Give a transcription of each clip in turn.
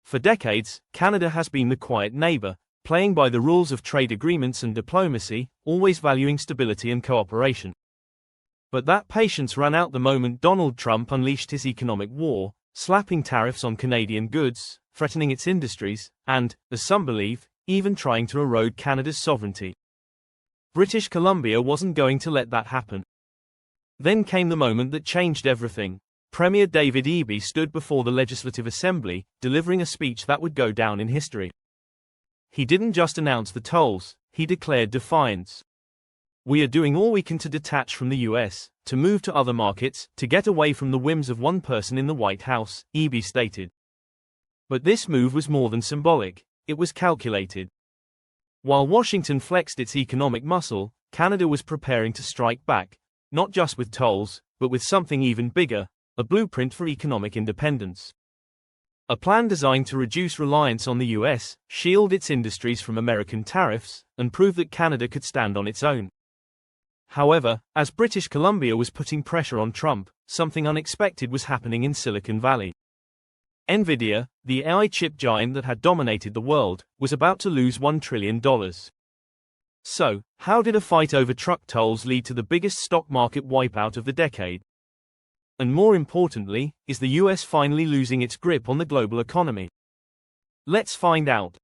For decades, Canada has been the quiet neighbor, playing by the rules of trade agreements and diplomacy, always valuing stability and cooperation. But that patience ran out the moment Donald Trump unleashed his economic war, slapping tariffs on Canadian goods, threatening its industries, and, as some believe, even trying to erode Canada's sovereignty. British Columbia wasn't going to let that happen. Then came the moment that changed everything. Premier David Eby stood before the Legislative Assembly, delivering a speech that would go down in history. He didn't just announce the tolls, he declared defiance. "We are doing all we can to detach from the US, to move to other markets, to get away from the whims of one person in the White House," Eby stated. But this move was more than symbolic, it was calculated. While Washington flexed its economic muscle, Canada was preparing to strike back, not just with tolls, but with something even bigger, a blueprint for economic independence. A plan designed to reduce reliance on the US, shield its industries from American tariffs, and prove that Canada could stand on its own. However, as British Columbia was putting pressure on Trump, something unexpected was happening in Silicon Valley. Nvidia, the AI chip giant that had dominated the world, was about to lose $1 trillion. So, how did a fight over truck tolls lead to the biggest stock market wipeout of the decade? And more importantly, is the US finally losing its grip on the global economy? Let's find out.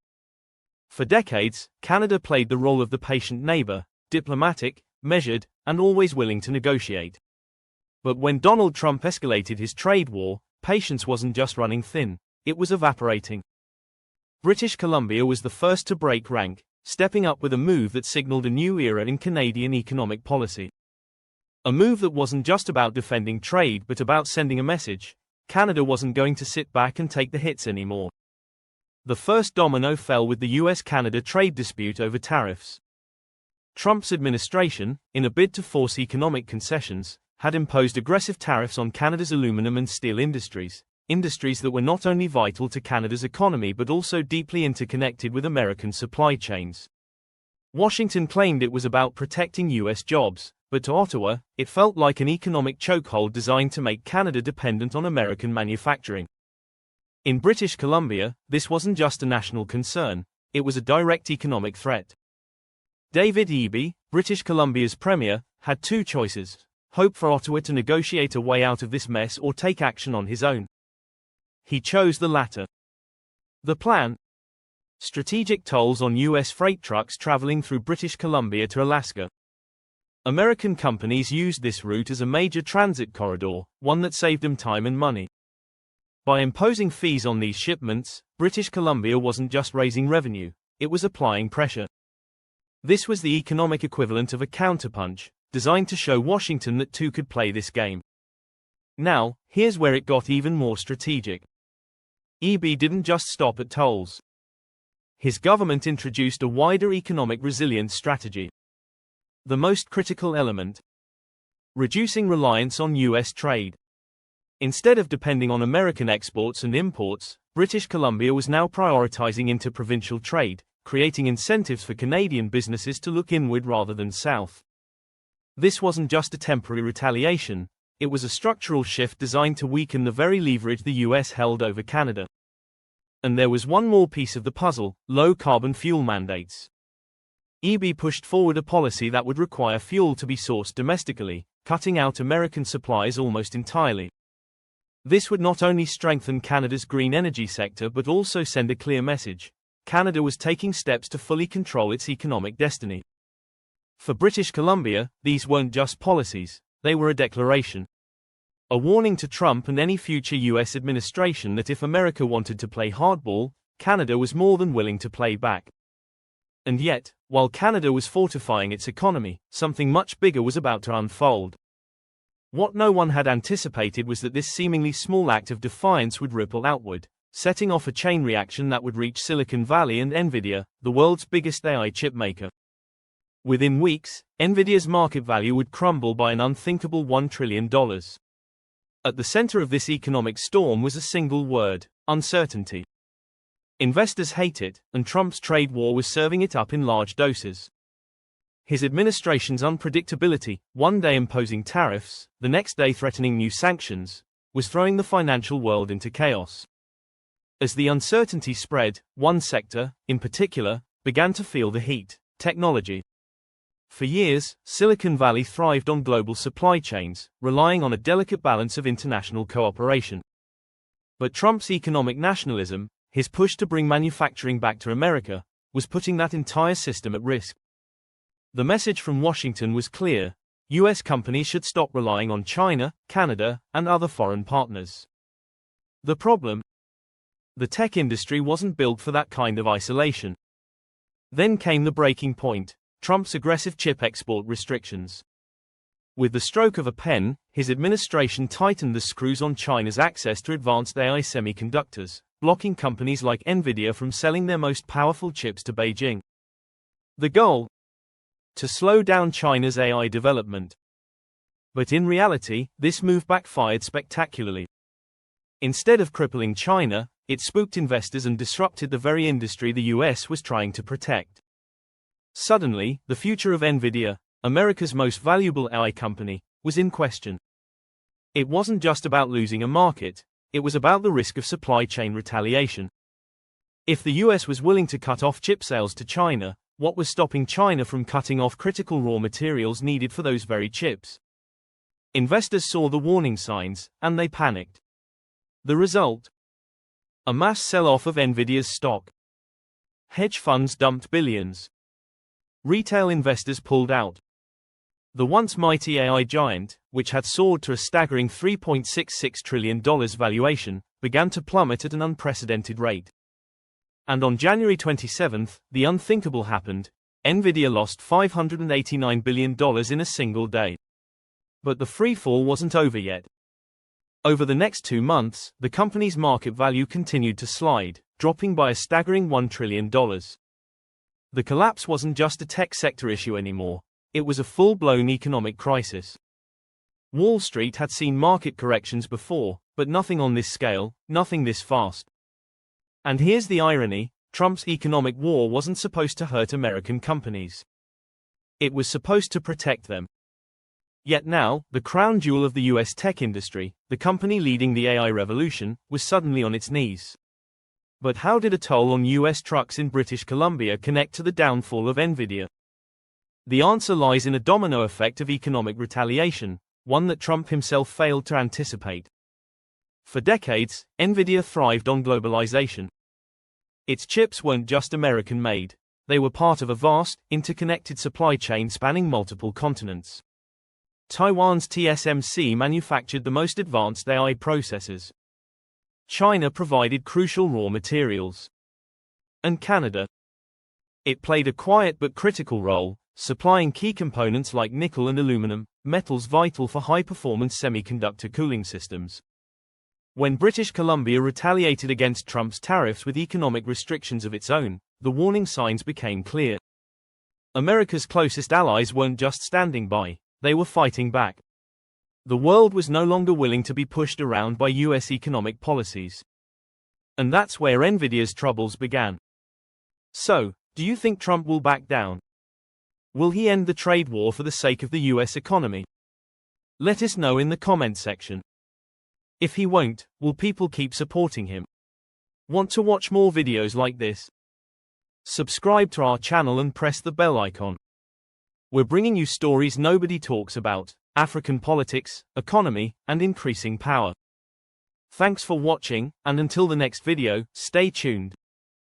For decades, Canada played the role of the patient neighbor, diplomatic, measured, and always willing to negotiate. But when Donald Trump escalated his trade war, patience wasn't just running thin, it was evaporating. British Columbia was the first to break rank, stepping up with a move that signaled a new era in Canadian economic policy. A move that wasn't just about defending trade but about sending a message: Canada wasn't going to sit back and take the hits anymore. The first domino fell with the US-Canada trade dispute over tariffs. Trump's administration, in a bid to force economic concessions, had imposed aggressive tariffs on Canada's aluminum and steel industries, industries that were not only vital to Canada's economy but also deeply interconnected with American supply chains. Washington claimed it was about protecting US jobs, but to Ottawa, it felt like an economic chokehold designed to make Canada dependent on American manufacturing. In British Columbia, this wasn't just a national concern, it was a direct economic threat. David Eby, British Columbia's premier, had two choices: hope for Ottawa to negotiate a way out of this mess or take action on his own. He chose the latter. The plan? Strategic tolls on US freight trucks traveling through British Columbia to Alaska. American companies used this route as a major transit corridor, one that saved them time and money. By imposing fees on these shipments, British Columbia wasn't just raising revenue, it was applying pressure. This was the economic equivalent of a counterpunch, designed to show Washington that two could play this game. Now, here's where it got even more strategic. Eby didn't just stop at tolls. His government introduced a wider economic resilience strategy. The most critical element: reducing reliance on US trade. Instead of depending on American exports and imports, British Columbia was now prioritizing interprovincial trade, creating incentives for Canadian businesses to look inward rather than south. This wasn't just a temporary retaliation, it was a structural shift designed to weaken the very leverage the US held over Canada. And there was one more piece of the puzzle: low-carbon fuel mandates. Eby pushed forward a policy that would require fuel to be sourced domestically, cutting out American supplies almost entirely. This would not only strengthen Canada's green energy sector but also send a clear message: Canada was taking steps to fully control its economic destiny. For British Columbia, these weren't just policies, they were a declaration. A warning to Trump and any future US administration that if America wanted to play hardball, Canada was more than willing to play back. And yet, while Canada was fortifying its economy, something much bigger was about to unfold. What no one had anticipated was that this seemingly small act of defiance would ripple outward, setting off a chain reaction that would reach Silicon Valley and Nvidia, the world's biggest AI chip maker. Within weeks, Nvidia's market value would crumble by an unthinkable $1 trillion. At the center of this economic storm was a single word: uncertainty. Investors hate it, and Trump's trade war was serving it up in large doses. His administration's unpredictability, one day imposing tariffs, the next day threatening new sanctions, was throwing the financial world into chaos. As the uncertainty spread, one sector, in particular, began to feel the heat: technology. For years, Silicon Valley thrived on global supply chains, relying on a delicate balance of international cooperation. But Trump's economic nationalism, his push to bring manufacturing back to America, was putting that entire system at risk. The message from Washington was clear: US companies should stop relying on China, Canada, and other foreign partners. The problem? The tech industry wasn't built for that kind of isolation. Then came the breaking point: Trump's aggressive chip export restrictions. With the stroke of a pen, his administration tightened the screws on China's access to advanced AI semiconductors, blocking companies like Nvidia from selling their most powerful chips to Beijing. The goal? To slow down China's AI development. But in reality, this move backfired spectacularly. Instead of crippling China, it spooked investors and disrupted the very industry the US was trying to protect. Suddenly, the future of Nvidia, America's most valuable AI company, was in question. It wasn't just about losing a market, it was about the risk of supply chain retaliation. If the US was willing to cut off chip sales to China, what was stopping China from cutting off critical raw materials needed for those very chips? Investors saw the warning signs, and they panicked. The result? A mass sell-off of Nvidia's stock. Hedge funds dumped billions. Retail investors pulled out. The once mighty AI giant, which had soared to a staggering $3.66 trillion valuation, began to plummet at an unprecedented rate. And on January 27, the unthinkable happened: Nvidia lost $589 billion in a single day. But the freefall wasn't over yet. Over the next 2 months, the company's market value continued to slide, dropping by a staggering $1 trillion. The collapse wasn't just a tech sector issue anymore, it was a full-blown economic crisis. Wall Street had seen market corrections before, but nothing on this scale, nothing this fast. And here's the irony: Trump's economic war wasn't supposed to hurt American companies. It was supposed to protect them. Yet now, the crown jewel of the US tech industry, the company leading the AI revolution, was suddenly on its knees. But how did a toll on US trucks in British Columbia connect to the downfall of Nvidia? The answer lies in a domino effect of economic retaliation, one that Trump himself failed to anticipate. For decades, Nvidia thrived on globalization. Its chips weren't just American-made, they were part of a vast, interconnected supply chain spanning multiple continents. Taiwan's TSMC manufactured the most advanced AI processors. China provided crucial raw materials. And Canada? It played a quiet but critical role, supplying key components like nickel and aluminum, metals vital for high-performance semiconductor cooling systems. When British Columbia retaliated against Trump's tariffs with economic restrictions of its own, the warning signs became clear. America's closest allies weren't just standing by, they were fighting back. The world was no longer willing to be pushed around by US economic policies. And that's where Nvidia's troubles began. So, do you think Trump will back down? Will he end the trade war for the sake of the US economy? Let us know in the comment section. If he won't, will people keep supporting him? Want to watch more videos like this? Subscribe to our channel and press the bell icon. We're bringing you stories nobody talks about: African politics, economy, and increasing power. Thanks for watching, and until the next video, stay tuned.